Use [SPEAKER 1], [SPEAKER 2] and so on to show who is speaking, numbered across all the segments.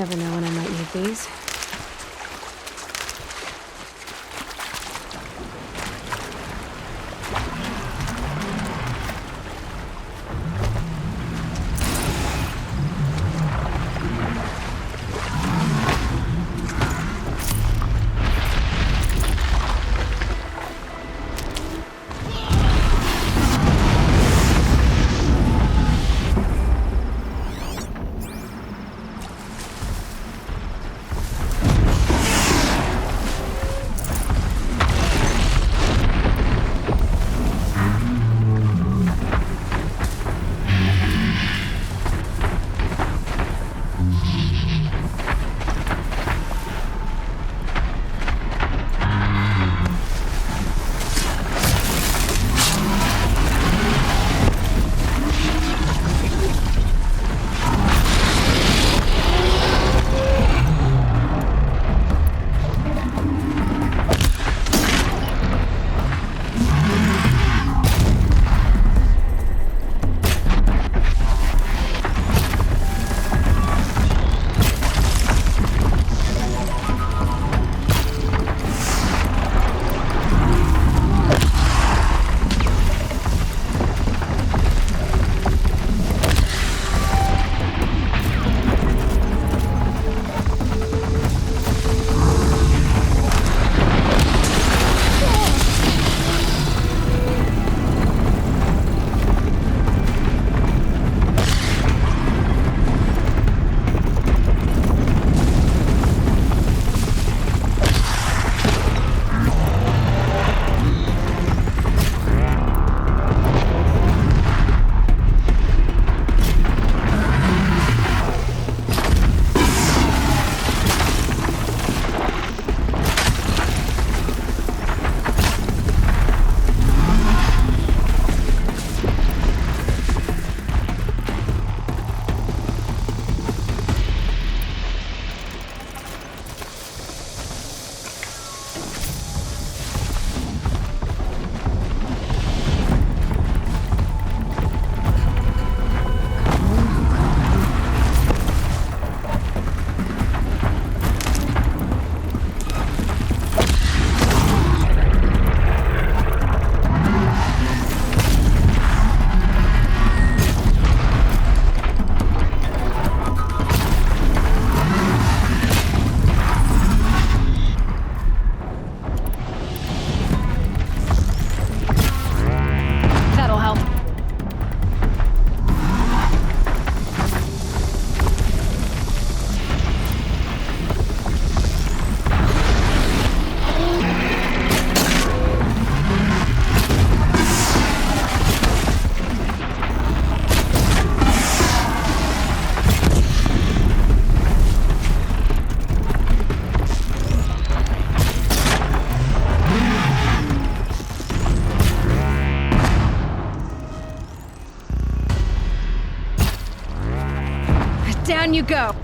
[SPEAKER 1] never know when I might need these.
[SPEAKER 2] Down you go.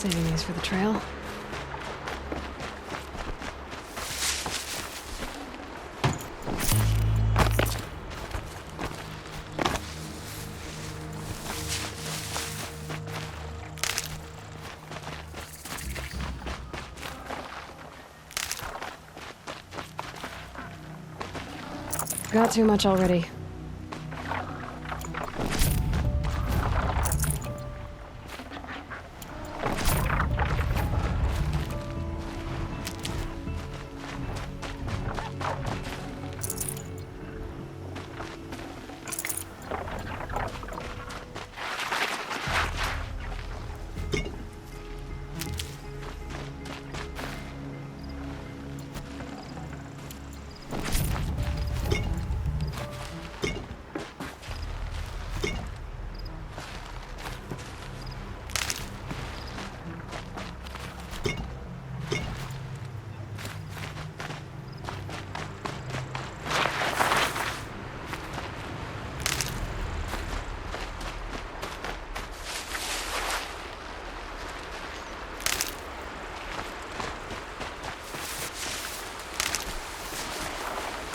[SPEAKER 1] Saving these for the trail. Got too much already.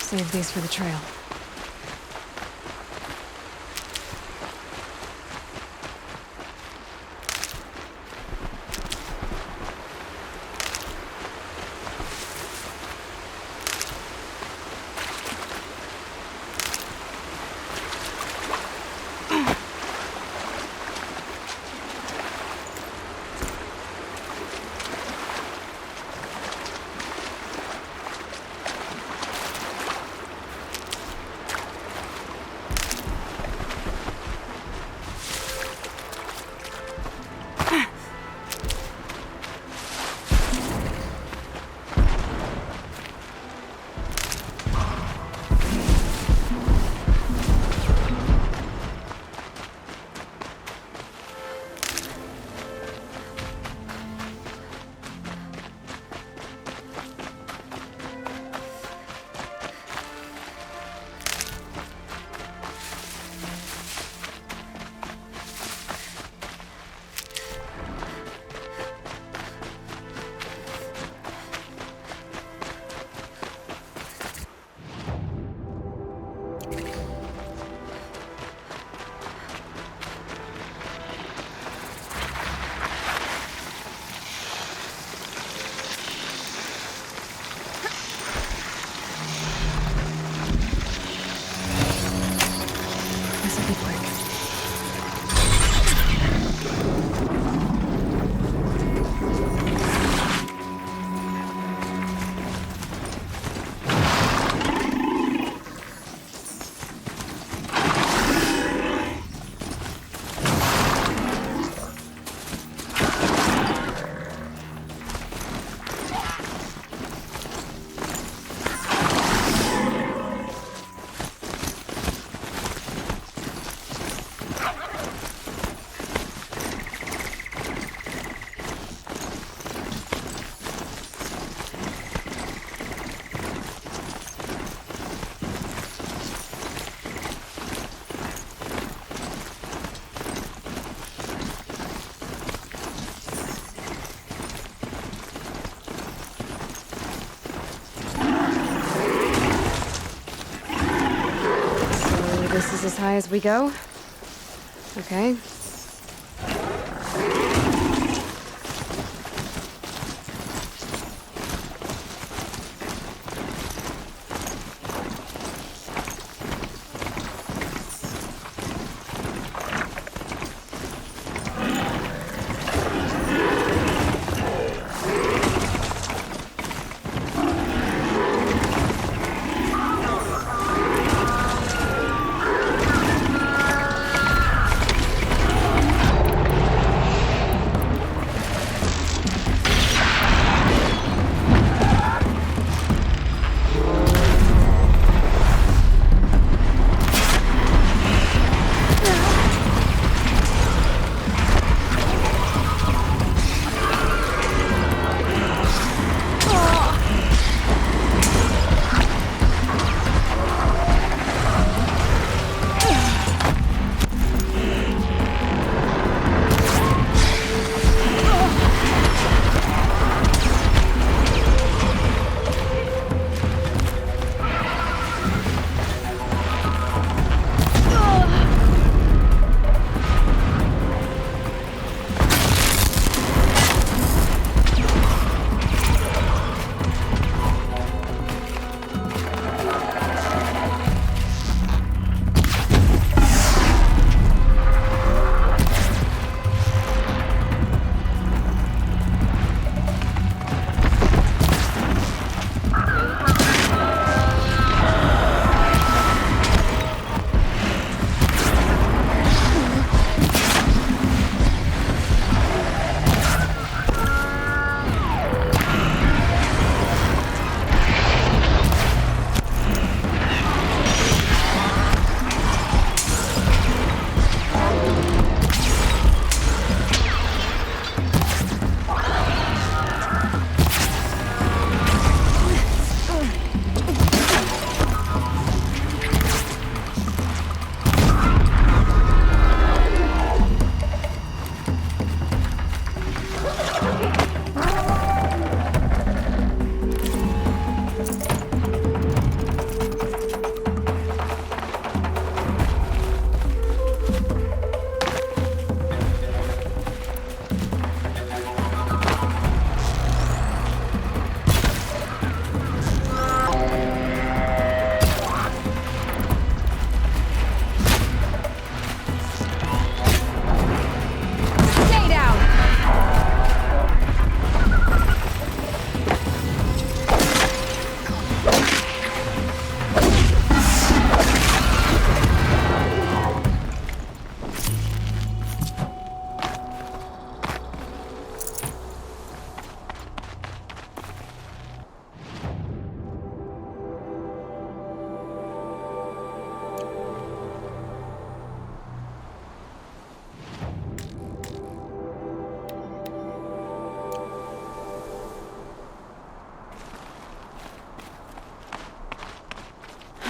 [SPEAKER 1] Save these for the trail. This'll be quick. This is as high as we go? Okay.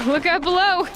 [SPEAKER 2] Look out below!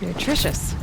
[SPEAKER 2] Nutritious.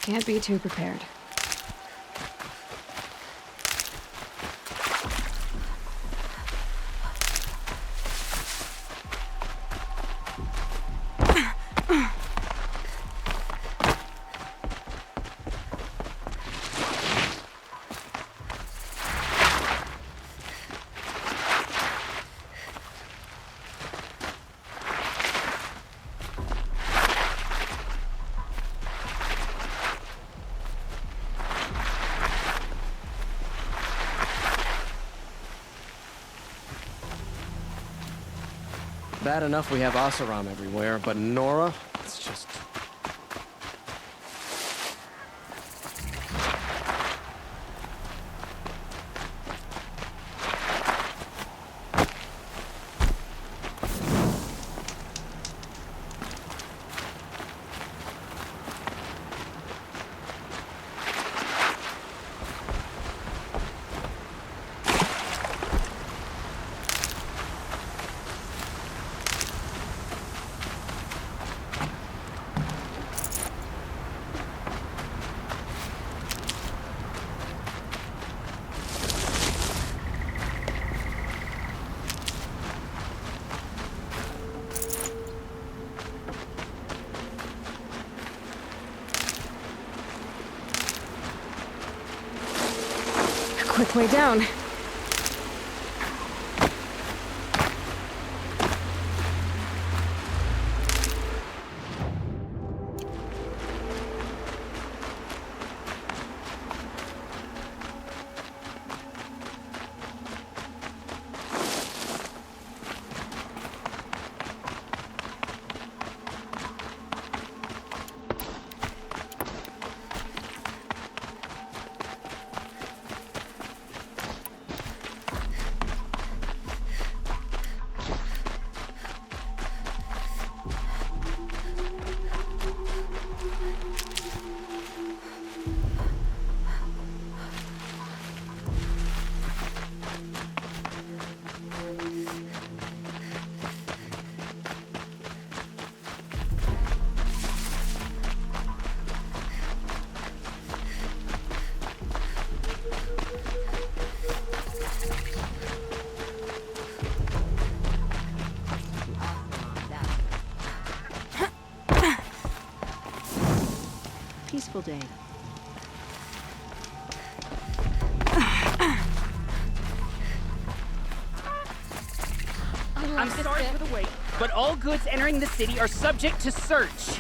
[SPEAKER 2] Can't be too prepared.
[SPEAKER 3] Bad enough we have Asaram everywhere, but Nora, it's just...
[SPEAKER 1] Quick way down.
[SPEAKER 4] Peaceful day.
[SPEAKER 2] Oh,
[SPEAKER 4] I'm sorry for the wait, but all goods entering the city are subject to search.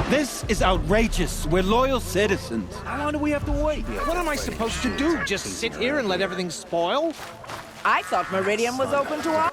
[SPEAKER 5] This is outrageous. We're loyal citizens.
[SPEAKER 3] How long do we have to wait? What am I supposed to do? Just sit here and let everything spoil?
[SPEAKER 6] I thought Meridian was open to all.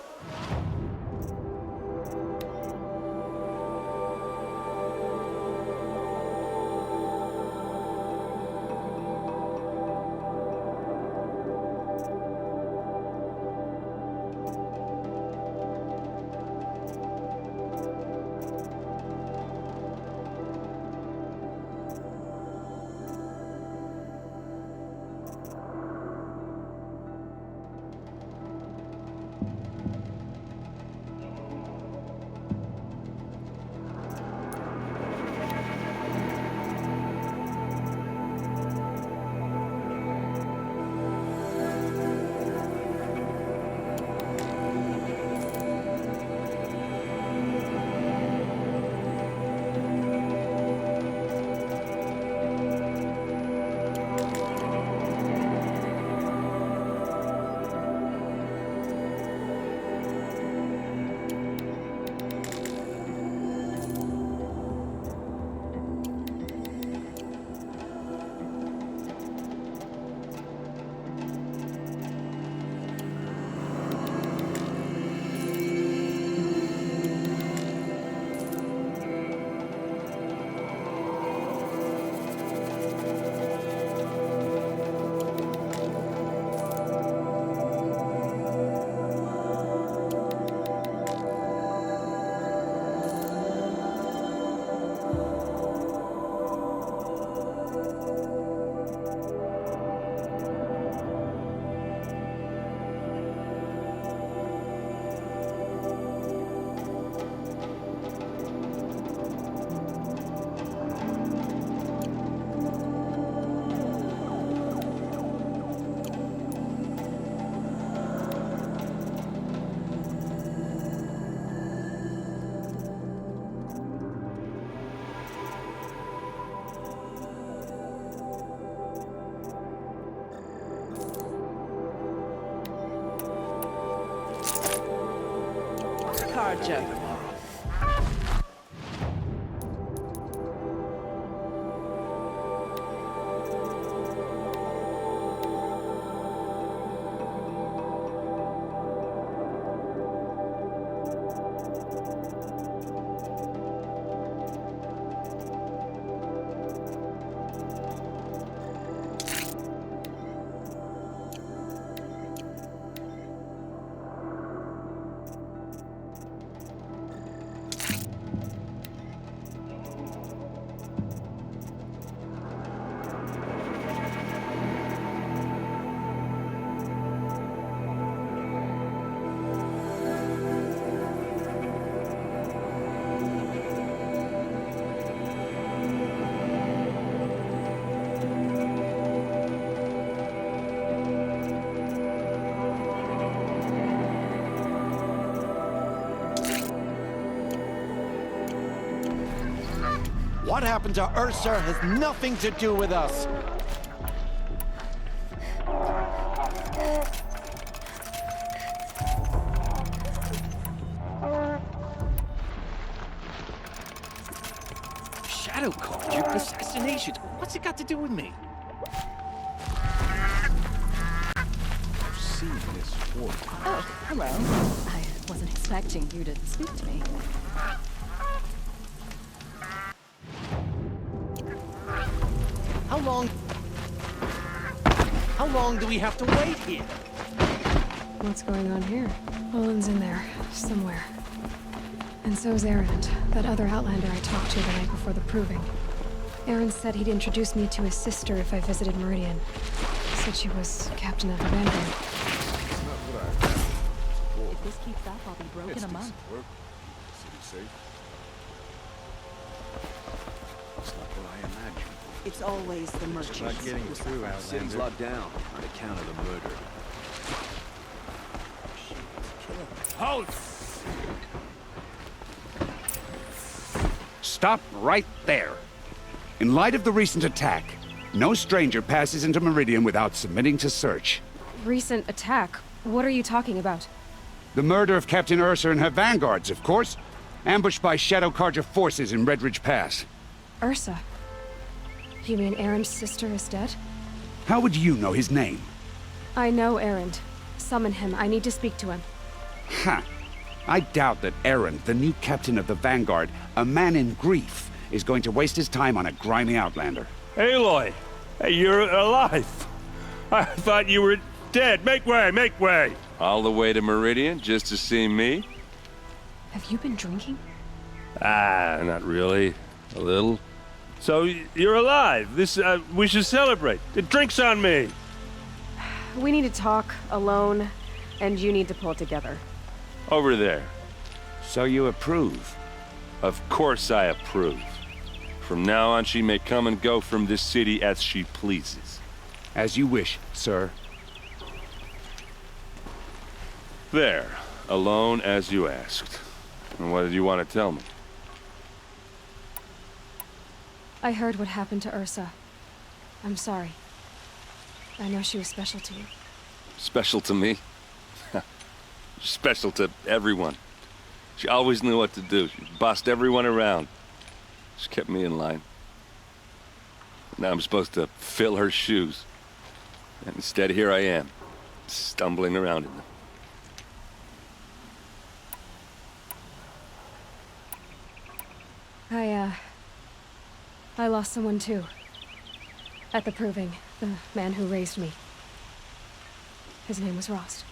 [SPEAKER 6] Carja.
[SPEAKER 5] What happened to Ursa has nothing to do with us.
[SPEAKER 3] Shadow cards, your assassinations. What's it got to do with me? I've seen this before.
[SPEAKER 2] Oh, hello. I wasn't expecting you to speak to me.
[SPEAKER 3] How long do we have to wait here?
[SPEAKER 1] What's going on here? Olin's in there, somewhere. And so's Aaron, that other Outlander I talked to the night before the proving. Aaron said he'd introduce me to his sister if I visited Meridian. Said she was captain of the Vanguard.
[SPEAKER 7] If this keeps up, I'll be broke in a month.
[SPEAKER 6] It's always the merchants.
[SPEAKER 8] Not getting through, Outlander. City's locked down on account of the murder.
[SPEAKER 3] Halt!
[SPEAKER 9] Stop right there. In light of the recent attack, no stranger passes into Meridian without submitting to search.
[SPEAKER 1] Recent attack? What are you talking about?
[SPEAKER 9] The murder of Captain Ursa and her vanguards, of course. Ambushed by Shadow Carja forces in Red Ridge Pass.
[SPEAKER 1] Ursa? You mean Aaron's sister is dead?
[SPEAKER 9] How would you know his name?
[SPEAKER 1] I know Aaron. Summon him. I need to speak to him.
[SPEAKER 9] Ha! I doubt that Aaron, the new captain of the Vanguard, a man in grief, is going to waste his time on a grimy outlander.
[SPEAKER 10] Aloy! Hey, you're alive! I thought you were dead. Make way, make way!
[SPEAKER 8] All the way to Meridian just to see me?
[SPEAKER 1] Have you been drinking?
[SPEAKER 10] Ah, not really. A little. So, you're alive. We should celebrate. The drink's on me.
[SPEAKER 6] We need to talk alone, and you need to pull it together.
[SPEAKER 8] Over there.
[SPEAKER 9] So you approve?
[SPEAKER 8] Of course I approve. From now on, she may come and go from this city as she pleases.
[SPEAKER 9] As you wish, sir.
[SPEAKER 8] There. Alone as you asked. And what did you want to tell me?
[SPEAKER 1] I heard what happened to Ursa. I'm sorry. I know she was special to you.
[SPEAKER 8] Special to me? Special to everyone. She always knew what to do. She bossed everyone around. She kept me in line. Now I'm supposed to fill her shoes. And instead, here I am, stumbling around in them.
[SPEAKER 1] I lost someone too. At the Proving, the man who raised me. His name was Rost.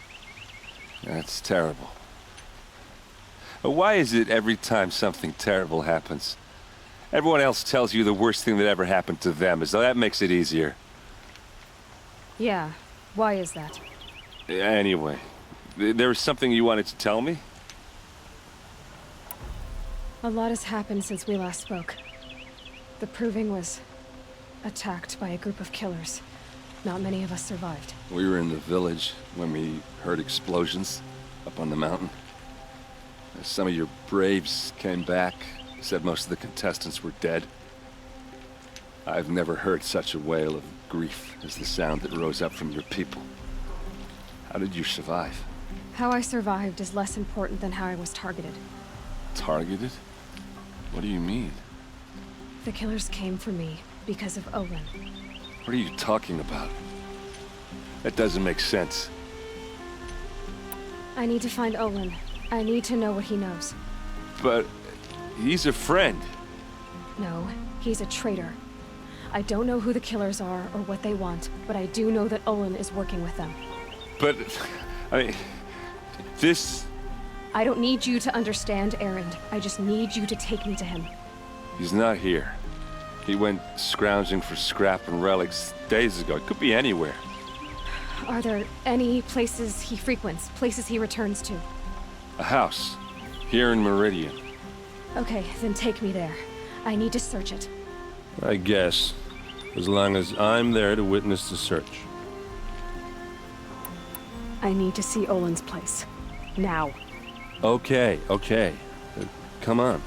[SPEAKER 8] That's terrible. Why is it every time something terrible happens, everyone else tells you the worst thing that ever happened to them, as though that makes it easier?
[SPEAKER 1] Yeah, why is that?
[SPEAKER 8] Anyway, there was something you wanted to tell me?
[SPEAKER 1] A lot has happened since we last spoke. The Proving was attacked by a group of killers. Not many of us survived.
[SPEAKER 8] We were in the village when we heard explosions up on the mountain. Some of your braves came back, said most of the contestants were dead. I've never heard such a wail of grief as the sound that rose up from your people. How did you survive?
[SPEAKER 1] How I survived is less important than how I was targeted.
[SPEAKER 8] Targeted? What do you mean?
[SPEAKER 1] The killers came for me because of Olin.
[SPEAKER 8] What are you talking about? That doesn't make sense.
[SPEAKER 1] I need to find Olin. I need to know what he knows.
[SPEAKER 8] But he's a friend.
[SPEAKER 1] No, he's a traitor. I don't know who the killers are or what they want, but I do know that Olin is working with them.
[SPEAKER 8] But, I mean, this...
[SPEAKER 1] I don't need you to understand, Aaron. I just need you to take me to him.
[SPEAKER 8] He's not here. He went scrounging for scrap and relics days ago. It could be anywhere.
[SPEAKER 1] Are there any places he frequents, places he returns to?
[SPEAKER 8] A house. Here in Meridian.
[SPEAKER 1] Okay, then take me there. I need to search it.
[SPEAKER 10] I guess. As long as I'm there to witness the search.
[SPEAKER 1] I need to see Olin's place. Now.
[SPEAKER 8] Okay. Come on.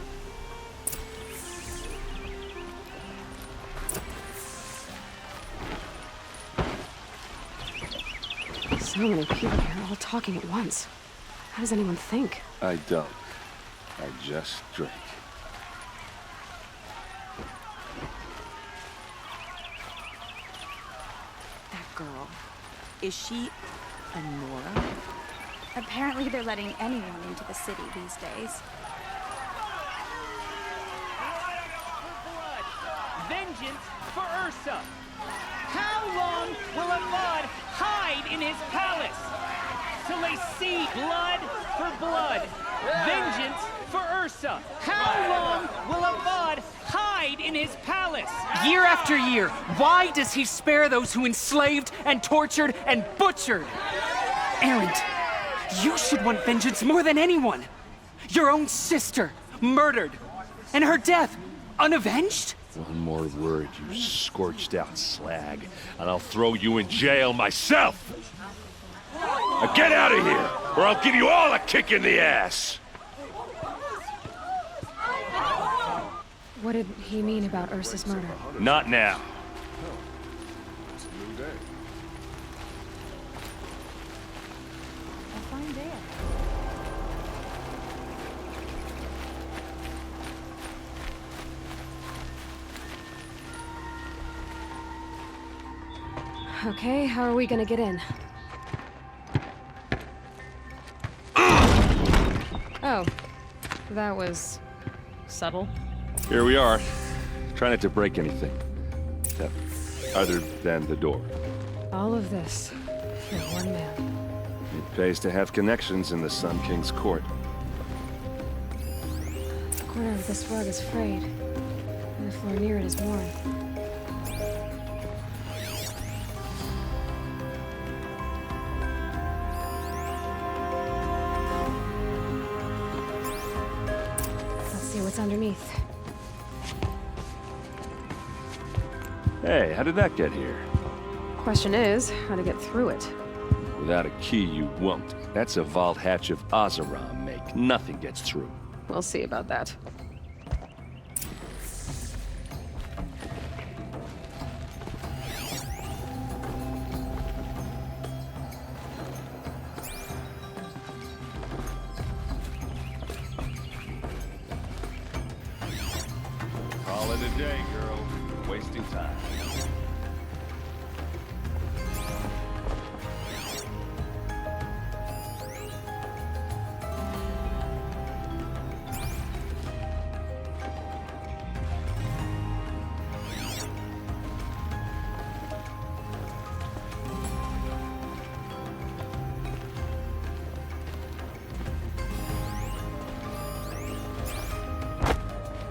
[SPEAKER 1] So many people here, all talking at once. How does anyone think?
[SPEAKER 8] I don't. I just drink.
[SPEAKER 6] That girl. Is she a Nora?
[SPEAKER 11] Apparently they're letting anyone into the city these days.
[SPEAKER 4] Vengeance for Ursa! How long will a bud hide in his palace? Till they see blood for blood. Vengeance for Ursa! How long will a bud hide in his palace? Year after year, why does he spare those who enslaved and tortured and butchered? Erend, you should want vengeance more than anyone. Your own sister, murdered, and her death, unavenged?
[SPEAKER 8] One more word, you scorched out slag, and I'll throw you in jail myself! Now get out of here, or I'll give you all a kick in the ass!
[SPEAKER 1] What did he mean about Ursa's murder?
[SPEAKER 8] Not now.
[SPEAKER 11] A fine day.
[SPEAKER 1] Okay, how are we gonna get in? Oh, that was subtle.
[SPEAKER 8] Here we are. Try not to break anything. Other than the door.
[SPEAKER 1] All of this for one man.
[SPEAKER 8] It pays to have connections in the Sun King's court.
[SPEAKER 1] The corner of this rug is frayed, and the floor near it is worn. Let's see what's underneath.
[SPEAKER 8] Hey, how did that get here?
[SPEAKER 6] Question is, how to get through it.
[SPEAKER 8] Without a key, you won't. That's a vault hatch of Ozeram make. Nothing gets through.
[SPEAKER 6] We'll see about that.
[SPEAKER 8] Call it a day, girl. Wasting time.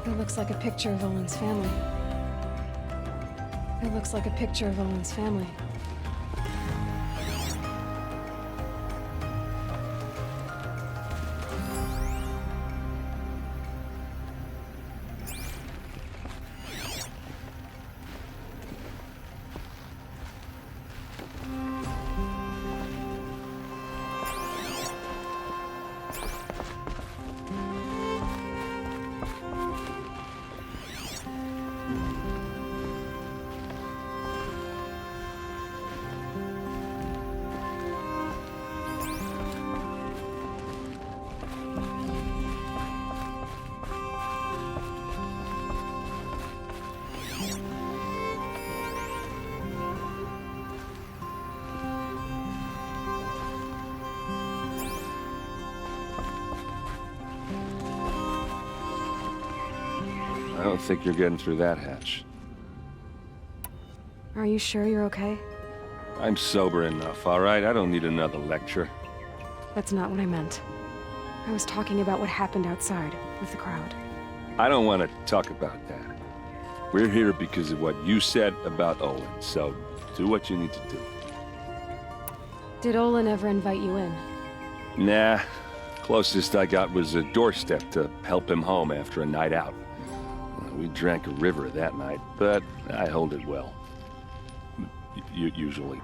[SPEAKER 1] It looks like a picture of Olin's family. It looks like a picture of Olin's family.
[SPEAKER 8] I don't think you're getting through that hatch.
[SPEAKER 1] Are you sure you're okay?
[SPEAKER 8] I'm sober enough, all right? I don't need another lecture.
[SPEAKER 1] That's not what I meant. I was talking about what happened outside with the crowd.
[SPEAKER 8] I don't want to talk about that. We're here because of what you said about Olin, so do what you need to do.
[SPEAKER 1] Did Olin ever invite you in?
[SPEAKER 8] Nah. Closest I got was a doorstep to help him home after a night out. We drank a river that night, but I hold it well. Usually.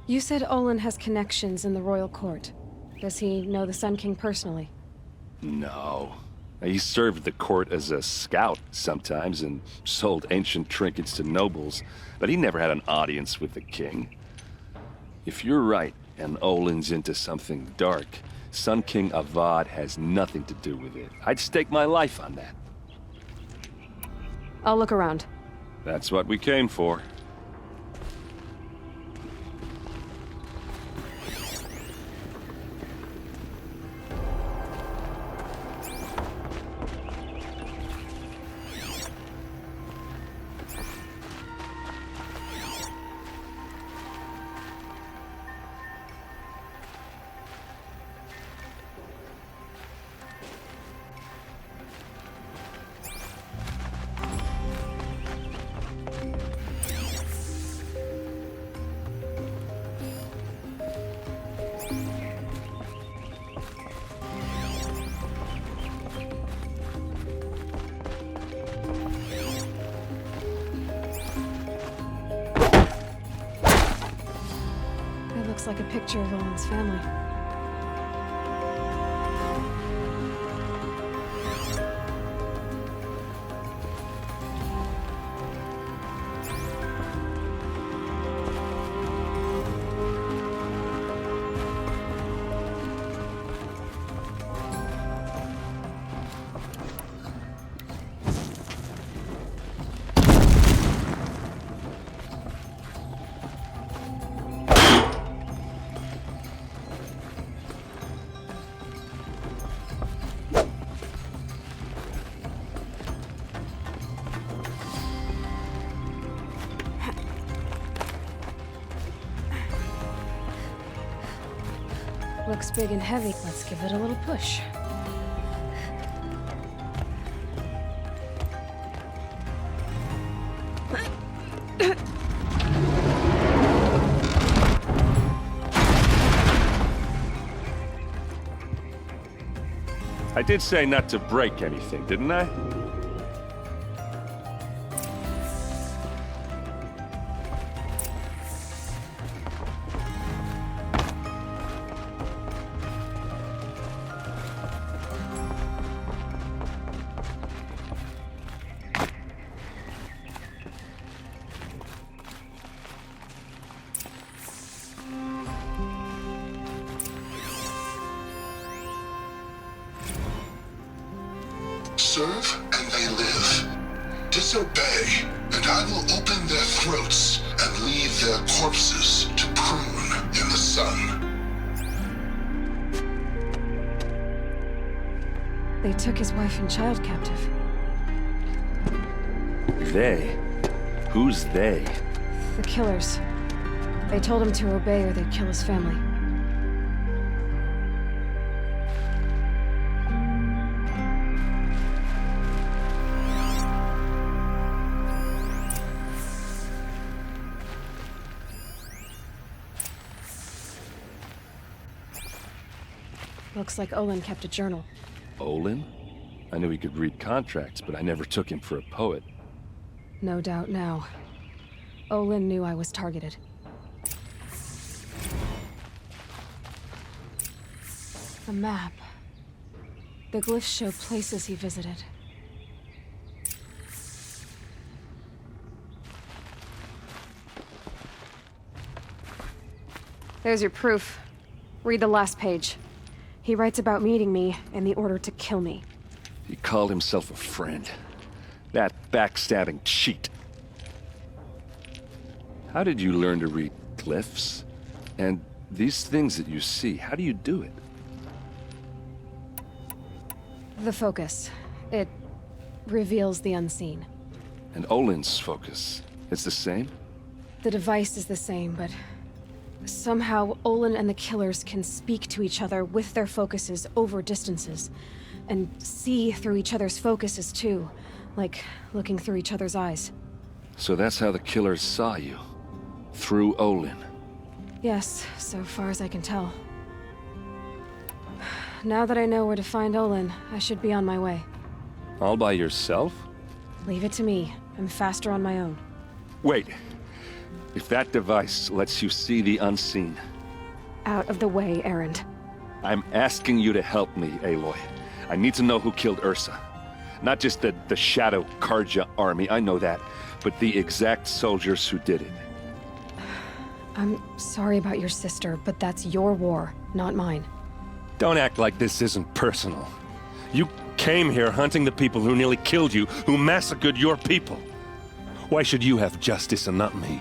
[SPEAKER 1] You said Olin has connections in the royal court. Does he know the Sun King personally?
[SPEAKER 8] No. He served the court as a scout sometimes and sold ancient trinkets to nobles, but he never had an audience with the king. If you're right, and Olin's into something dark, Sun King Avad has nothing to do with it. I'd stake my life on that.
[SPEAKER 6] I'll look around.
[SPEAKER 8] That's what we came for.
[SPEAKER 1] Looks like a picture of Olin's family. looks big and heavy. Let's give it a little push.
[SPEAKER 10] I did say not to break anything, didn't I?
[SPEAKER 12] Serve and they live. Disobey, and I will open their throats and leave their corpses to prune in the sun.
[SPEAKER 1] They took his wife and child captive.
[SPEAKER 10] They? Who's they?
[SPEAKER 1] The killers. They told him to obey or they'd kill his family. Looks like Olin kept a journal.
[SPEAKER 10] Olin? I knew he could read contracts, but I never took him for a poet.
[SPEAKER 1] No doubt now. Olin knew I was targeted. A map. The glyphs show places he visited. There's your proof. Read the last page. He writes about meeting me and the order to kill me.
[SPEAKER 10] He called himself a friend. That backstabbing cheat. How did you learn to read glyphs? And these things that you see, how do you do it?
[SPEAKER 1] The focus. It reveals the unseen.
[SPEAKER 10] And Olin's focus, it's the same?
[SPEAKER 1] The device is the same, but somehow Olin and the killers can speak to each other with their focuses over distances. And see through each other's focuses too, like looking through each other's eyes.
[SPEAKER 10] So that's how the killers saw you? Through Olin?
[SPEAKER 1] Yes, so far as I can tell. Now that I know where to find Olin, I should be on my way.
[SPEAKER 10] All by yourself?
[SPEAKER 1] Leave it to me. I'm faster on my own.
[SPEAKER 10] Wait. If that device lets you see the unseen...
[SPEAKER 1] Out of the way, Erend.
[SPEAKER 10] I'm asking you to help me, Aloy. I need to know who killed Ursa. Not just the Shadow Karja army, I know that, but the exact soldiers who did it.
[SPEAKER 1] I'm sorry about your sister, but that's your war, not mine.
[SPEAKER 10] Don't act like this isn't personal. You came here hunting the people who nearly killed you, who massacred your people. Why should you have justice and not me?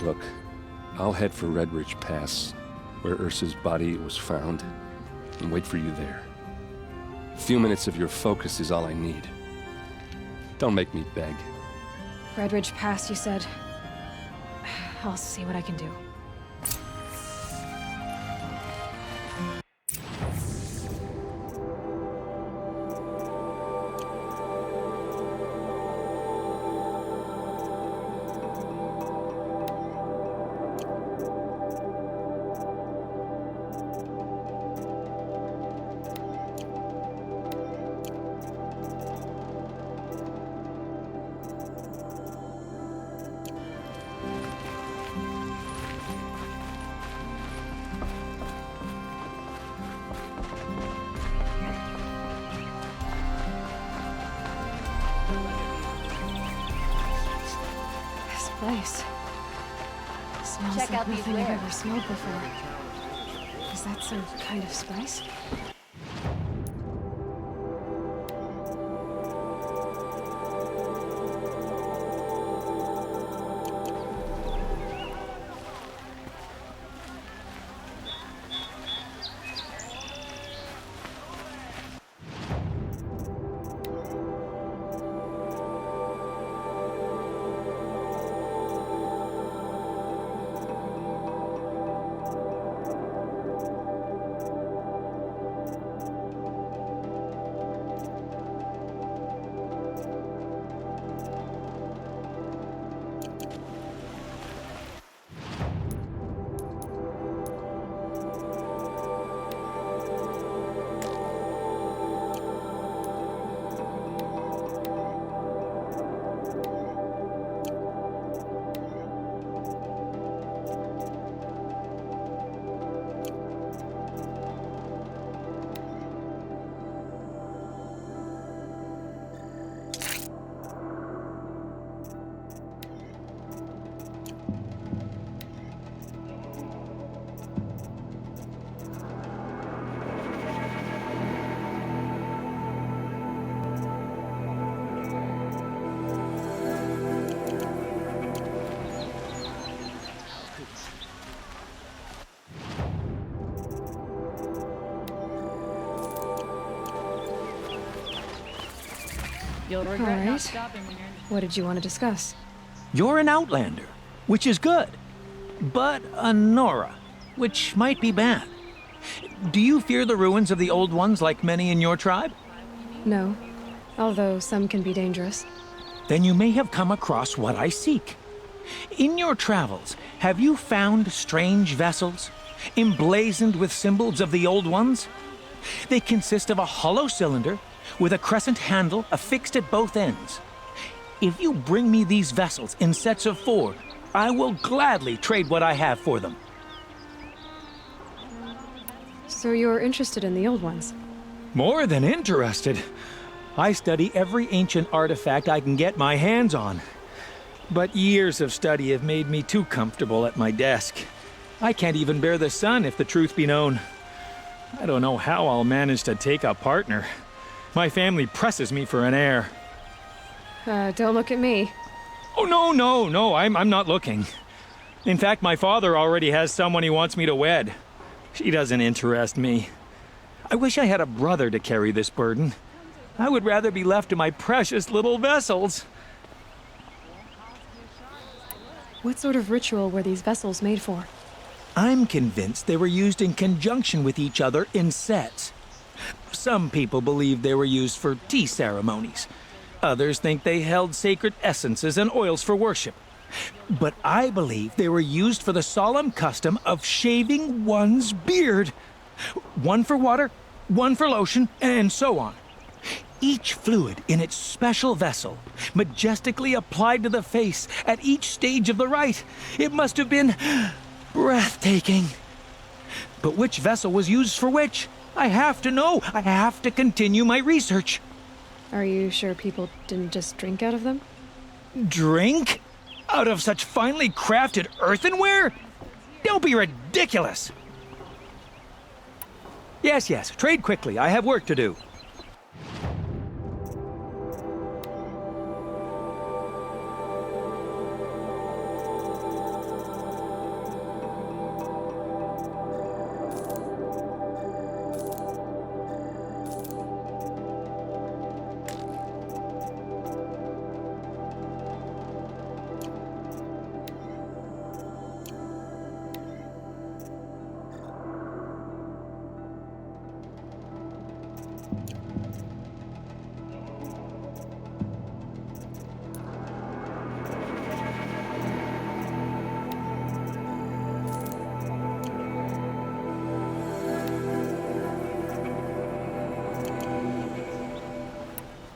[SPEAKER 10] Look, I'll head for Red Ridge Pass, where Ursa's body was found, and wait for you there. A few minutes of your focus is all I need. Don't make me beg.
[SPEAKER 1] Red Ridge Pass, you said? I'll see what I can do. Place. Smells
[SPEAKER 2] Check
[SPEAKER 1] like
[SPEAKER 2] out these
[SPEAKER 1] nothing I've
[SPEAKER 2] wares.
[SPEAKER 1] ever smelled before. Is that some kind of spice?
[SPEAKER 4] You'll
[SPEAKER 1] All
[SPEAKER 4] regret not
[SPEAKER 1] right.
[SPEAKER 4] stopping when you're...
[SPEAKER 1] What did you want to discuss?
[SPEAKER 13] You're an outlander, which is good. But a Nora, which might be bad. Do you fear the ruins of the old ones like many in your tribe?
[SPEAKER 1] No, although some can be dangerous.
[SPEAKER 13] Then you may have come across what I seek. In your travels, have you found strange vessels, emblazoned with symbols of the old ones? They consist of a hollow cylinder with a crescent handle affixed at both ends. If you bring me these vessels in sets of 4, I will gladly trade what I have for them.
[SPEAKER 1] So you're interested in the old ones?
[SPEAKER 13] More than interested. I study every ancient artifact I can get my hands on. But years of study have made me too comfortable at my desk. I can't even bear the sun, if the truth be known. I don't know how I'll manage to take a partner. My family presses me for an heir.
[SPEAKER 1] Don't look at me.
[SPEAKER 13] Oh, no, I'm not looking. In fact, my father already has someone he wants me to wed. She doesn't interest me. I wish I had a brother to carry this burden. I would rather be left to my precious little vessels.
[SPEAKER 1] What sort of ritual were these vessels made for?
[SPEAKER 13] I'm convinced they were used in conjunction with each other in sets. Some people believe they were used for tea ceremonies. Others think they held sacred essences and oils for worship. But I believe they were used for the solemn custom of shaving one's beard. One for water, one for lotion, and so on. Each fluid in its special vessel, majestically applied to the face at each stage of the rite. It must have been breathtaking. But which vessel was used for which? I have to know. I have to continue my research.
[SPEAKER 1] Are you sure people didn't just drink out of them?
[SPEAKER 13] Drink? Out of such finely crafted earthenware? Don't be ridiculous. Yes, trade quickly. I have work to do.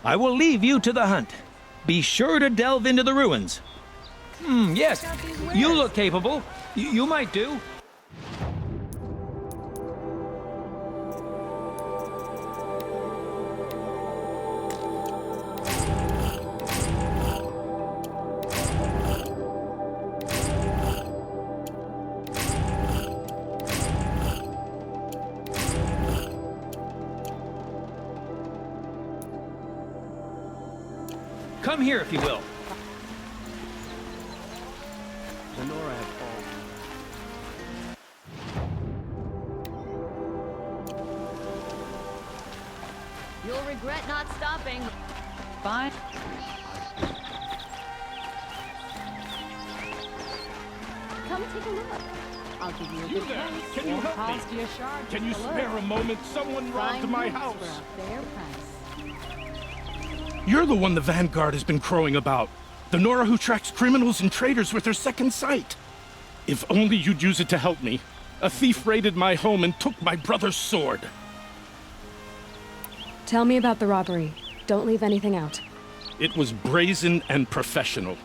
[SPEAKER 13] I will leave you to the hunt. Be sure to delve into the ruins. Yes, you look capable. You might do. Come here, if you will.
[SPEAKER 5] The Nora had fallen.
[SPEAKER 2] You'll regret not stopping.
[SPEAKER 4] Fine.
[SPEAKER 2] Come take a look. I'll give you a good price.
[SPEAKER 3] Can you help me?
[SPEAKER 2] Cost you a shard
[SPEAKER 3] Can you
[SPEAKER 2] just to
[SPEAKER 3] spare
[SPEAKER 2] look.
[SPEAKER 3] a moment? Someone robbed
[SPEAKER 2] Fine
[SPEAKER 3] my
[SPEAKER 2] goods
[SPEAKER 3] house.
[SPEAKER 2] for a fair price.
[SPEAKER 3] You're the one the Vanguard has been crowing about. The Nora who tracks criminals and traitors with her second sight. If only you'd use it to help me. A thief raided my home and took my brother's sword.
[SPEAKER 1] Tell me about the robbery. Don't leave anything out.
[SPEAKER 3] It was brazen and professional.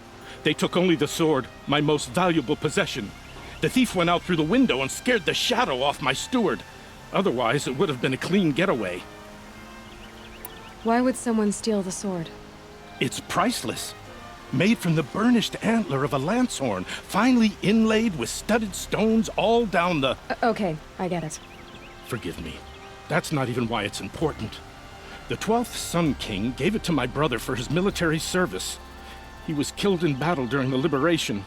[SPEAKER 3] They took only the sword, my most valuable possession. The thief went out through the window and scared the shadow off my steward. Otherwise, it would have been a clean getaway.
[SPEAKER 1] Why would someone steal the sword?
[SPEAKER 3] It's priceless. Made from the burnished antler of a lancehorn, finely inlaid with studded stones all down the...
[SPEAKER 1] Okay, I get it.
[SPEAKER 3] Forgive me. That's not even why it's important. The 12th Sun King gave it to my brother for his military service. He was killed in battle during the liberation.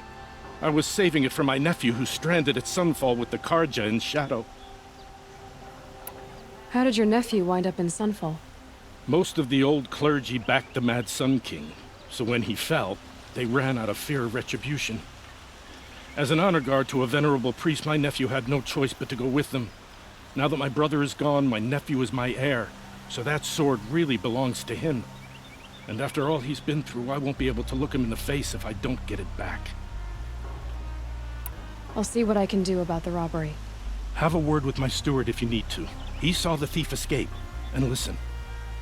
[SPEAKER 3] I was saving it for my nephew who's stranded at Sunfall with the Karja in Shadow.
[SPEAKER 1] How did your nephew wind up in Sunfall?
[SPEAKER 3] Most of the old clergy backed the Mad Sun King, so when he fell, they ran out of fear of retribution. As an honor guard to a venerable priest, my nephew had no choice but to go with them. Now that my brother is gone, my nephew is my heir, so that sword really belongs to him. And after all he's been through, I won't be able to look him in the face if I don't get it back.
[SPEAKER 1] I'll see what I can do about the robbery.
[SPEAKER 3] Have a word with my steward if you need to. He saw the thief escape. And listen,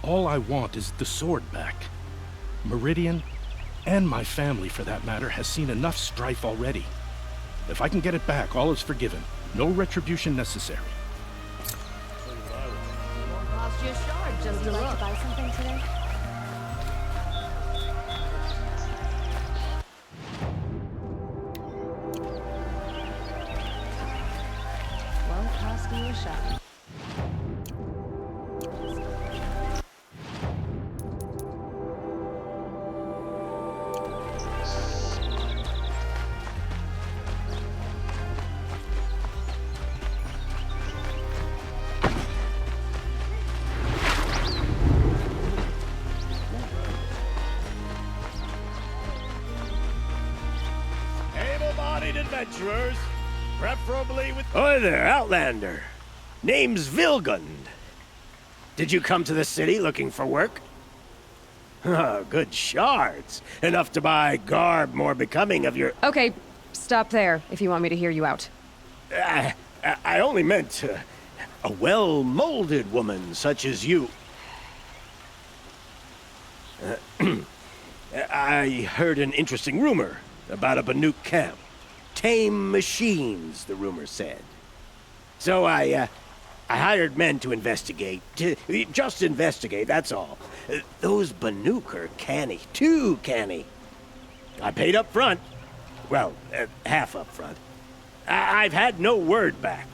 [SPEAKER 3] all I want is the sword back. Meridian, and my family for that matter, has seen enough strife already. If I can get it back, all is forgiven. No retribution necessary.
[SPEAKER 6] Lost your shard just
[SPEAKER 11] Would you like to buy something today?
[SPEAKER 2] Won't cost you a shot.
[SPEAKER 14] Able-bodied adventurers, preferably with... Hi there, Outlander. Name's Vilgund. Did you come to the city looking for work? Good shards. Enough to buy garb more becoming of your...
[SPEAKER 6] Okay, stop there if you want me to hear you out.
[SPEAKER 14] I only meant a well-molded woman such as you. I heard an interesting rumor about a Banuk camp. Tame machines, the rumor said. So I hired men to investigate. Just investigate, that's all. Those Banuk are canny, too canny. I paid up front. Well, half up front. I've had no word back.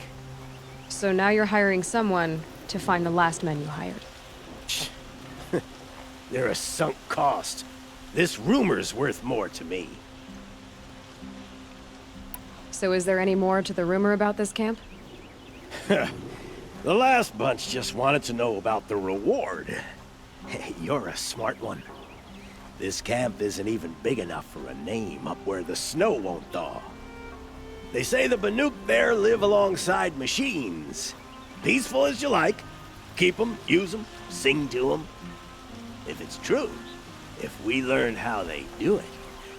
[SPEAKER 6] So now you're hiring someone to find the last men you hired.
[SPEAKER 14] They're a sunk cost. This rumor's worth more to me.
[SPEAKER 6] So is there any more to the rumor about this camp?
[SPEAKER 14] The last bunch just wanted to know about the reward. Hey, you're a smart one. This camp isn't even big enough for a name up where the snow won't thaw. They say the Banuk there live alongside machines. Peaceful as you like. Keep them, use them, sing to them. If it's true, if we learned how they do it,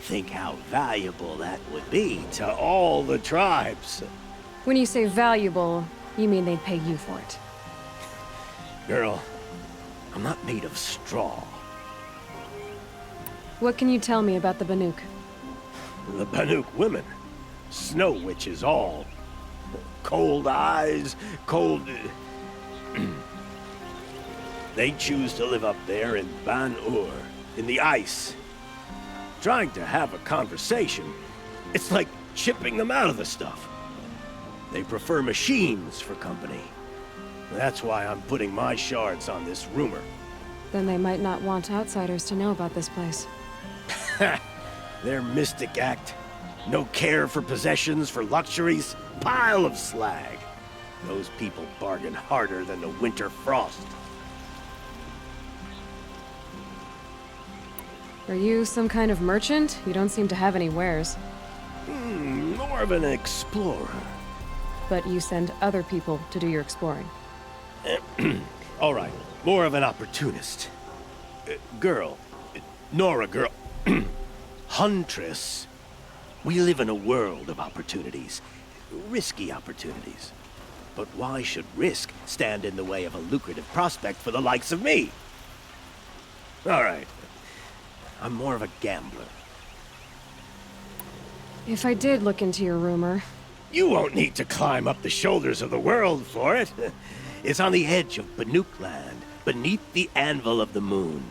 [SPEAKER 14] think how valuable that would be to all the tribes.
[SPEAKER 1] When you say valuable, you mean they'd pay you for it.
[SPEAKER 14] Girl, I'm not made of straw.
[SPEAKER 1] What can you tell me about the Banuk?
[SPEAKER 14] The Banuk women. Snow witches all. Cold eyes, cold... They choose to live up there in Ban-Ur, in the ice. Trying to have a conversation, it's like chipping them out of the stuff. They prefer machines for company. That's why I'm putting my shards on this rumor.
[SPEAKER 1] Then they might not want outsiders to know about this place.
[SPEAKER 14] Their mystic act. No care for possessions, for luxuries. Pile of slag. Those people bargain harder than the winter frost.
[SPEAKER 1] Are you some kind of merchant? You don't seem to have any wares.
[SPEAKER 14] More of an explorer.
[SPEAKER 1] But you send other people to do your exploring.
[SPEAKER 14] All right, more of an opportunist. Girl. Nora girl. Huntress. We live in a world of opportunities. Risky opportunities. But why should risk stand in the way of a lucrative prospect for the likes of me? All right. I'm more of a gambler.
[SPEAKER 1] If I did look into your rumor...
[SPEAKER 14] You won't need to climb up the shoulders of the world for it. It's on the edge of Banuk land, beneath the anvil of the moon.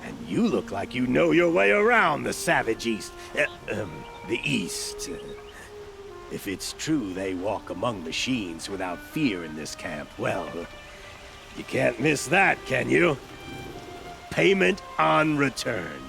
[SPEAKER 14] And you look like you know your way around the savage east. The east. If it's true they walk among machines without fear in this camp, well, you can't miss that, can you? Payment on return.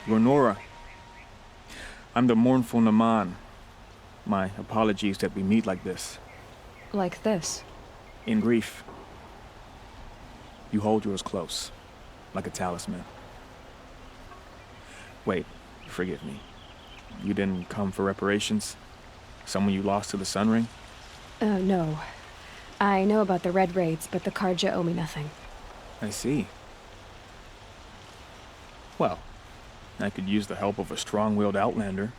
[SPEAKER 15] Renora, I'm the mournful Naman. My apologies that we meet like this.
[SPEAKER 6] Like this?
[SPEAKER 15] In grief. You hold yours close, like a talisman. Wait, forgive me. You didn't come for reparations? Someone you lost to the Sun Ring?
[SPEAKER 6] No. I know about the Red Raids, but the Karja owe me nothing.
[SPEAKER 15] I see. Well, I could use the help of a strong-willed outlander.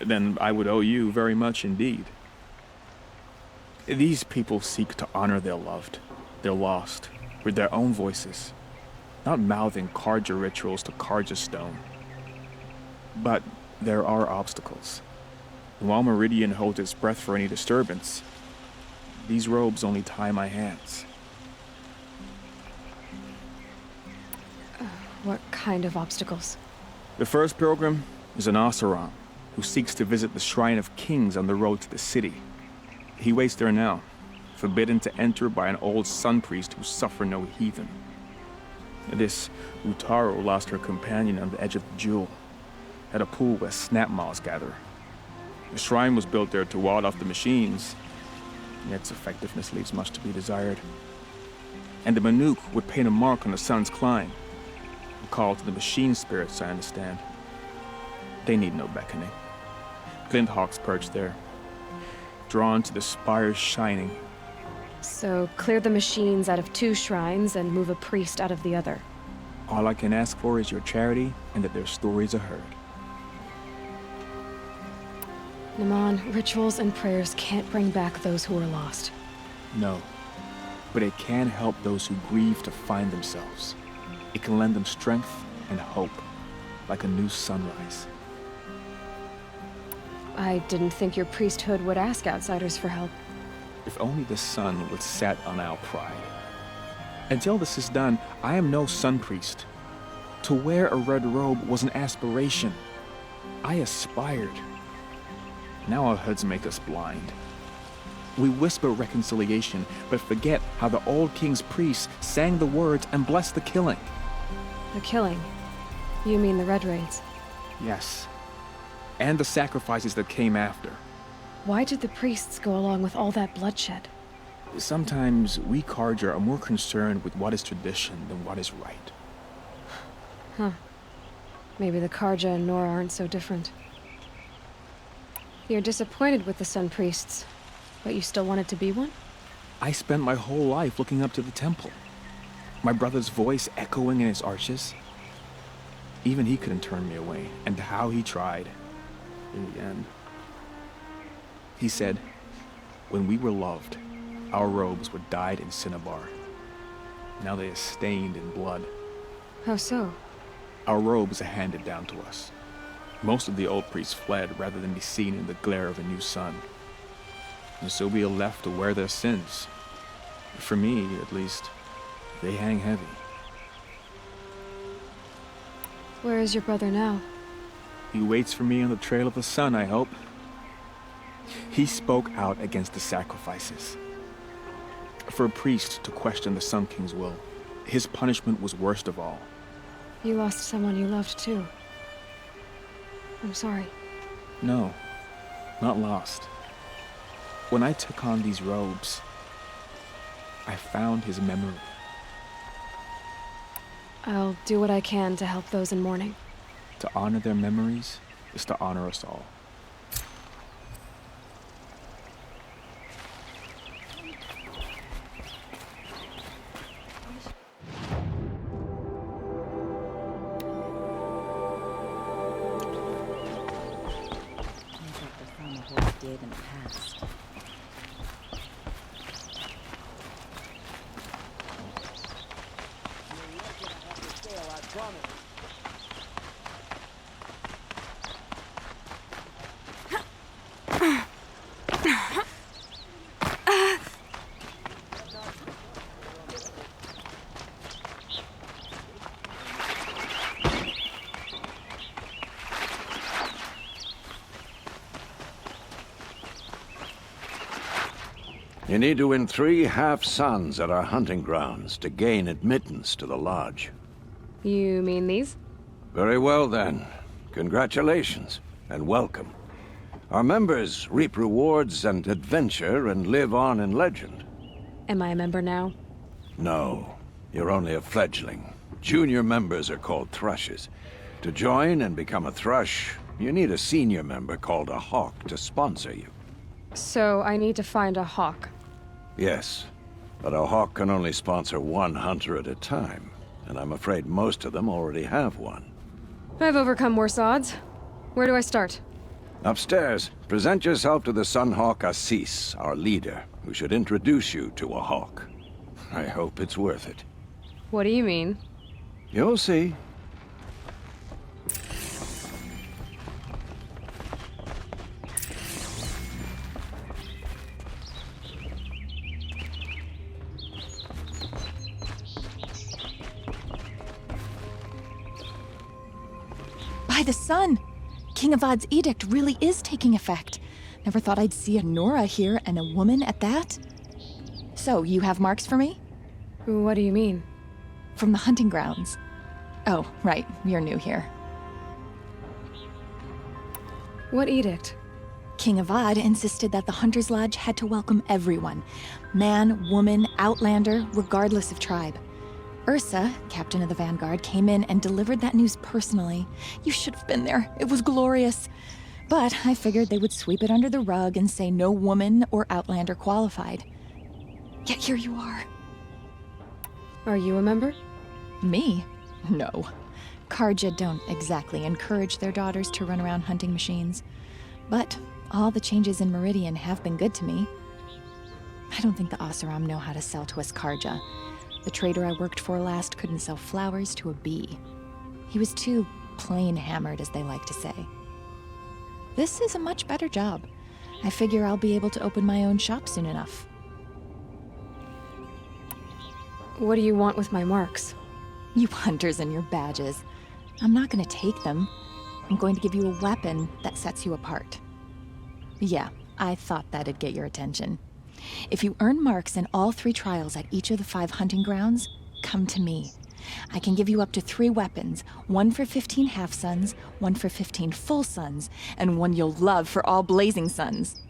[SPEAKER 15] Then I would owe you very much indeed. These people seek to honor their loved, their lost, with their own voices, not mouthing Karja rituals to Karja stone. But there are obstacles. And while Meridian holds its breath for any disturbance, these robes only tie my hands.
[SPEAKER 6] What kind of obstacles?
[SPEAKER 15] The first pilgrim is an Oseram who seeks to visit the Shrine of Kings on the road to the city. He waits there now, forbidden to enter by an old sun priest who suffer no heathen. This Utaro lost her companion on the edge of the jewel, at a pool where snap moths gather. The shrine was built there to ward off the machines, yet its effectiveness leaves much to be desired. And the Manuk would paint a mark on the sun's climb, a call to the machine spirits, I understand. They need no beckoning. Glint hawks perch there, drawn to the spires shining.
[SPEAKER 6] So clear the machines out of 2 shrines and move a priest out of the other.
[SPEAKER 15] All I can ask for is your charity and that their stories are heard.
[SPEAKER 6] Naman, rituals and prayers can't bring back those who are lost.
[SPEAKER 15] No, but it can help those who grieve to find themselves. It can lend them strength and hope, like a new sunrise.
[SPEAKER 6] I didn't think your priesthood would ask outsiders for help.
[SPEAKER 15] If only the sun would set on our pride. Until this is done, I am no sun priest. To wear a red robe was an aspiration. I aspired. Now our hoods make us blind. We whisper reconciliation, but forget how the old king's priests sang the words and blessed the killing.
[SPEAKER 6] The killing? You mean the Red Raids?
[SPEAKER 15] Yes. And the sacrifices that came after.
[SPEAKER 6] Why did the priests go along with all that bloodshed?
[SPEAKER 15] Sometimes we Karja are more concerned with what is tradition than what is right.
[SPEAKER 6] Huh. Maybe the Karja and Nora aren't so different. You're disappointed with the Sun Priests, but you still wanted to be one?
[SPEAKER 15] I spent my whole life looking up to the temple. My brother's voice echoing in its arches. Even he couldn't turn me away, and how he tried. In the end. He said, when we were loved, our robes were dyed in cinnabar. Now they are stained in blood.
[SPEAKER 6] How so?
[SPEAKER 15] Our robes are handed down to us. Most of the old priests fled rather than be seen in the glare of a new sun. And so we are left to wear their sins. For me, at least, they hang heavy.
[SPEAKER 6] Where is your brother now?
[SPEAKER 15] He waits for me on the trail of the sun, I hope. He spoke out against the sacrifices. For a priest to question the Sun King's will, his punishment was worst of all.
[SPEAKER 6] You lost someone you loved too. I'm sorry.
[SPEAKER 15] No, not lost. When I took on these robes, I found his memory.
[SPEAKER 6] I'll do what I can to help those in mourning.
[SPEAKER 15] To honor their memories is to honor us all.
[SPEAKER 2] Did in the past.
[SPEAKER 16] You need to win 3 half-suns at our hunting grounds to gain admittance to the lodge.
[SPEAKER 6] You mean these?
[SPEAKER 16] Very well, then. Congratulations, and welcome. Our members reap rewards and adventure and live on in legend.
[SPEAKER 6] Am I a member now?
[SPEAKER 16] No, you're only a fledgling. Junior members are called thrushes. To join and become a thrush, you need a senior member called a hawk to sponsor you.
[SPEAKER 6] So I need to find a hawk.
[SPEAKER 16] Yes, but a hawk can only sponsor 1 hunter at a time, and I'm afraid most of them already have one.
[SPEAKER 6] I've overcome worse odds. Where do I start?
[SPEAKER 16] Upstairs, present yourself to the Sunhawk Assis, our leader, who should introduce you to a hawk. I hope it's worth it.
[SPEAKER 6] What do you mean?
[SPEAKER 16] You'll see.
[SPEAKER 2] By the sun! King Avad's edict really is taking effect. Never thought I'd see a Nora here, and a woman at that. So, you have marks for me?
[SPEAKER 6] What do you mean?
[SPEAKER 2] From the hunting grounds. Oh, right, you're new here.
[SPEAKER 6] What edict?
[SPEAKER 2] King Avad insisted that the Hunter's Lodge had to welcome everyone. Man, woman, outlander, regardless of tribe. Ursa, captain of the Vanguard, came in and delivered that news personally. You should have been there. It was glorious. But I figured they would sweep it under the rug and say no woman or outlander qualified. Yet here you are.
[SPEAKER 6] Are you a member?
[SPEAKER 2] Me? No. Karja don't exactly encourage their daughters to run around hunting machines. But all the changes in Meridian have been good to me. I don't think the Oseram know how to sell to us Karja. The trader I worked for last couldn't sell flowers to a bee. He was too plain hammered, as they like to say. This is a much better job. I figure I'll be able to open my own shop soon enough.
[SPEAKER 6] What do you want with my marks?
[SPEAKER 2] You hunters and your badges. I'm not going to take them. I'm going to give you a weapon that sets you apart. Yeah, I thought that'd get your attention. If you earn marks in all 3 trials at each of the 5 hunting grounds, come to me. I can give you up to 3 weapons, 1 for 15 half-suns, 1 for 15 full suns, and 1 you'll love for all blazing suns.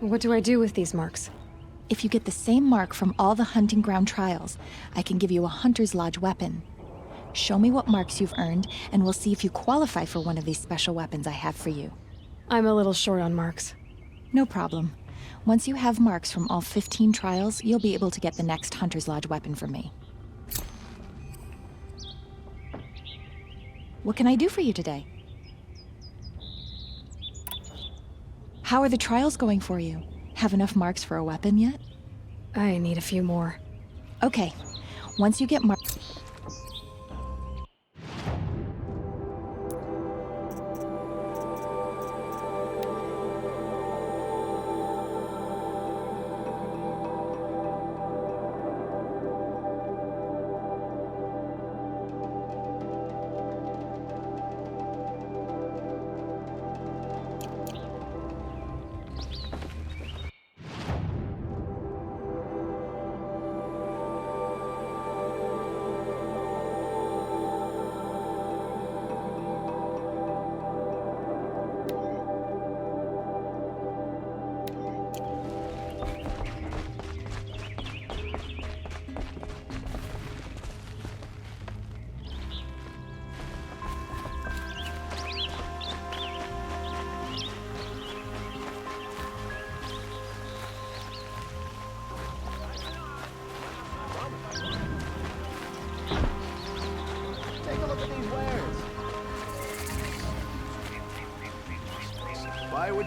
[SPEAKER 6] What do I do with these marks?
[SPEAKER 2] If you get the same mark from all the hunting ground trials, I can give you a Hunter's Lodge weapon. Show me what marks you've earned, and we'll see if you qualify for one of these special weapons I have for you.
[SPEAKER 6] I'm a little short on marks.
[SPEAKER 2] No problem. Once you have marks from all 15 trials, you'll be able to get the next Hunter's Lodge weapon from me. What can I do for you today? How are the trials going for you? Have enough marks for a weapon yet?
[SPEAKER 6] I need a few more.
[SPEAKER 2] Okay. Once you get marks...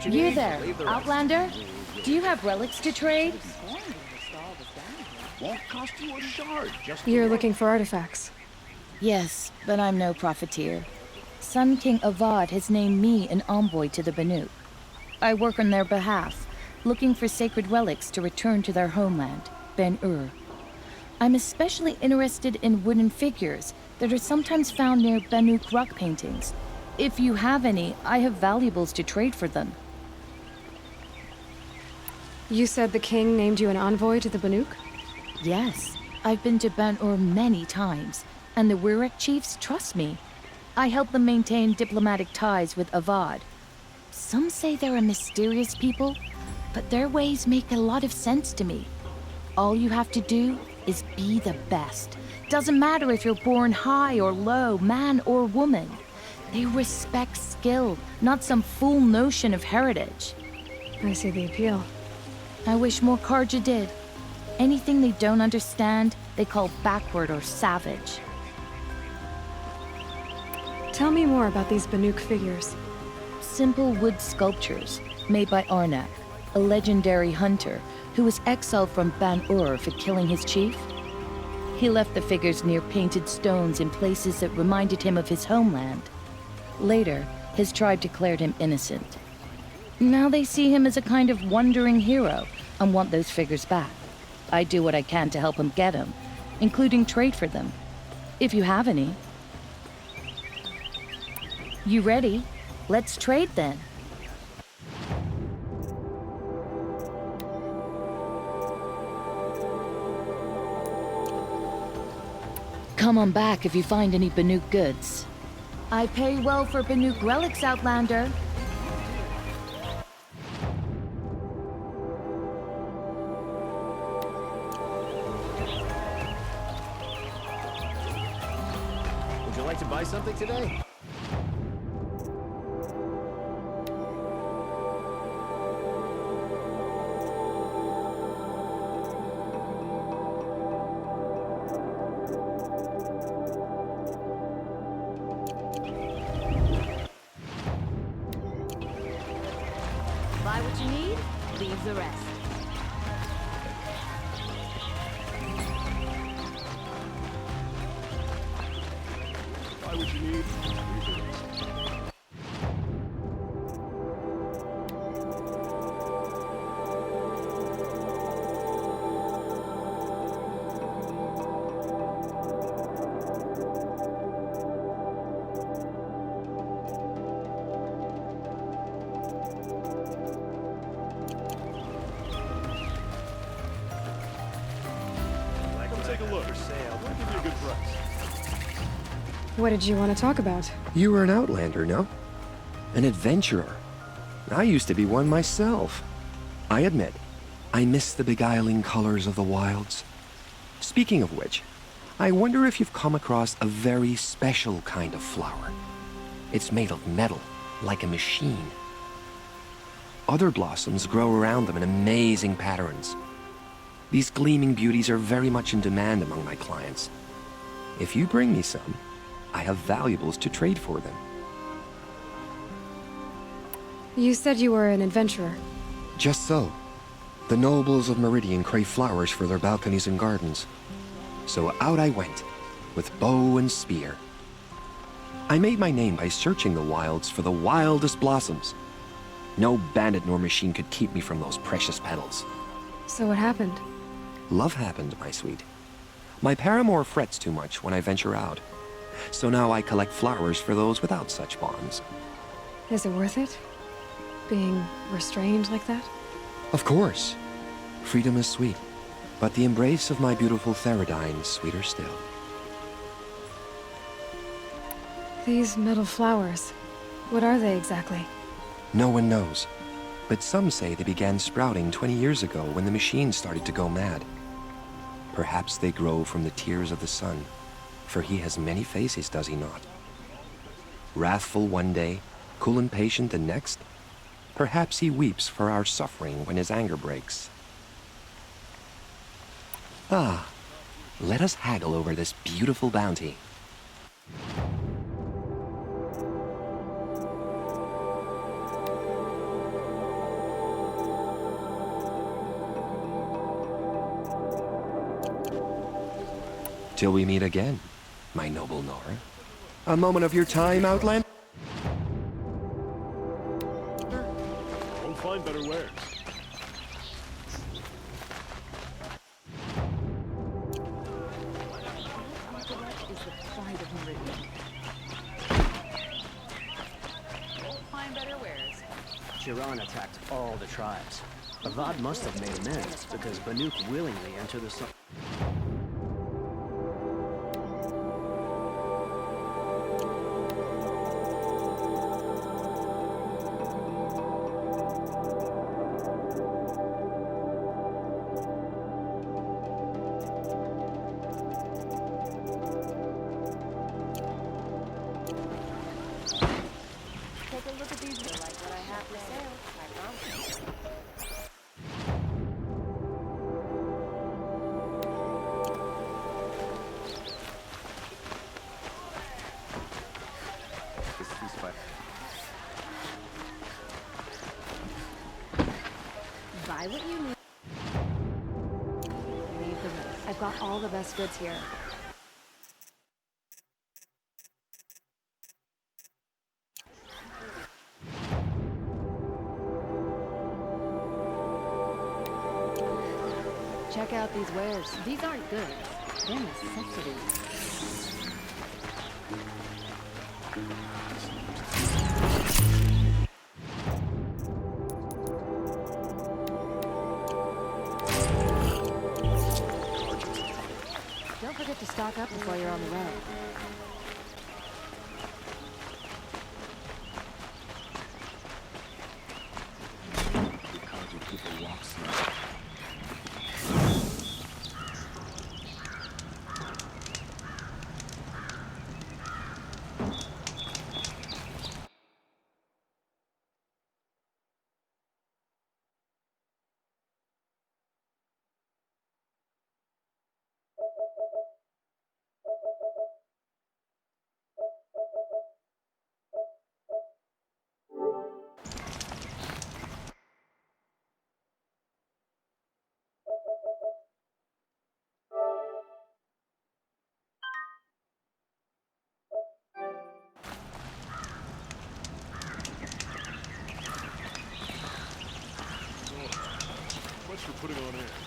[SPEAKER 17] You there, Outlander? Do you have relics to trade?
[SPEAKER 5] Won't cost you a shard.
[SPEAKER 6] You're looking for artifacts.
[SPEAKER 17] Yes, but I'm no profiteer. Sun King Avad has named me an envoy to the Banuk. I work on their behalf, looking for sacred relics to return to their homeland, Ben-Ur. I'm especially interested in wooden figures that are sometimes found near Banuk rock paintings. If you have any, I have valuables to trade for them.
[SPEAKER 1] You said the king named you an envoy to the Banuk?
[SPEAKER 17] Yes, I've been to Ban-Ur many times, and the Wirek chiefs trust me. I help them maintain diplomatic ties with Avad. Some say they're a mysterious people, but their ways make a lot of sense to me. All you have to do is be the best. Doesn't matter if you're born high or low, man or woman. They respect skill, not some fool notion of heritage.
[SPEAKER 1] I see the appeal.
[SPEAKER 17] I wish more Karja did. Anything they don't understand, they call backward or savage.
[SPEAKER 1] Tell me more about these Banuk figures.
[SPEAKER 17] Simple wood sculptures made by Arnak, a legendary hunter who was exiled from Ban-Ur for killing his chief. He left the figures near painted stones in places that reminded him of his homeland. Later, his tribe declared him innocent. Now they see him as a kind of wandering hero and want those figures back. I do what I can to help him get them, including trade for them, if you have any. You ready? Let's trade then. Come on back if you find any Banuk goods. I pay well for Banuk relics, Outlander.
[SPEAKER 18] Would you like to buy something today?
[SPEAKER 7] Buy what you need, leave the rest.
[SPEAKER 18] Buy what you need, leave the rest. Take a look. For sale. We'll give you a good price.
[SPEAKER 1] What did you want to talk about?
[SPEAKER 19] You were an outlander, no? An adventurer. I used to be one myself. I admit, I miss the beguiling colors of the wilds. Speaking of which, I wonder if you've come across a very special kind of flower. It's made of metal, like a machine. Other blossoms grow around them in amazing patterns. These gleaming beauties are very much in demand among my clients. If you bring me some, I have valuables to trade for them.
[SPEAKER 1] You said you were an adventurer.
[SPEAKER 19] Just so. The nobles of Meridian crave flowers for their balconies and gardens. So out I went, with bow and spear. I made my name by searching the wilds for the wildest blossoms. No bandit nor machine could keep me from those precious petals.
[SPEAKER 1] So what happened?
[SPEAKER 19] Love happened, my sweet. My paramour frets too much when I venture out. So now I collect flowers for those without such bonds.
[SPEAKER 1] Is it worth it? Being restrained like that?
[SPEAKER 19] Of course. Freedom is sweet, but the embrace of my beautiful Theridine is sweeter still.
[SPEAKER 1] These metal flowers, what are they exactly?
[SPEAKER 19] No one knows, but some say they began sprouting 20 years ago when the machines started to go mad. Perhaps they grow from the tears of the sun, for he has many faces, does he not? Wrathful one day, cool and patient the next. Perhaps he weeps for our suffering when his anger breaks. Ah, let us haggle over this beautiful bounty. Till we meet again, my noble Nora. A moment of your time, Outland?
[SPEAKER 18] Won't find better wares.
[SPEAKER 7] Won't find better wares.
[SPEAKER 20] Chiron attacked all the tribes. Avad must have made amends, because Banuk willingly entered the sun.
[SPEAKER 7] Take a look at these. You'll like what I have for sale. I promise.
[SPEAKER 6] Buy what you need. Leave the rest. I've got all the best goods here. Check out these wares. These aren't goods. They're necessities. Don't forget to stock up before you're on the road.
[SPEAKER 20] People walk slow.
[SPEAKER 18] Much for putting on air.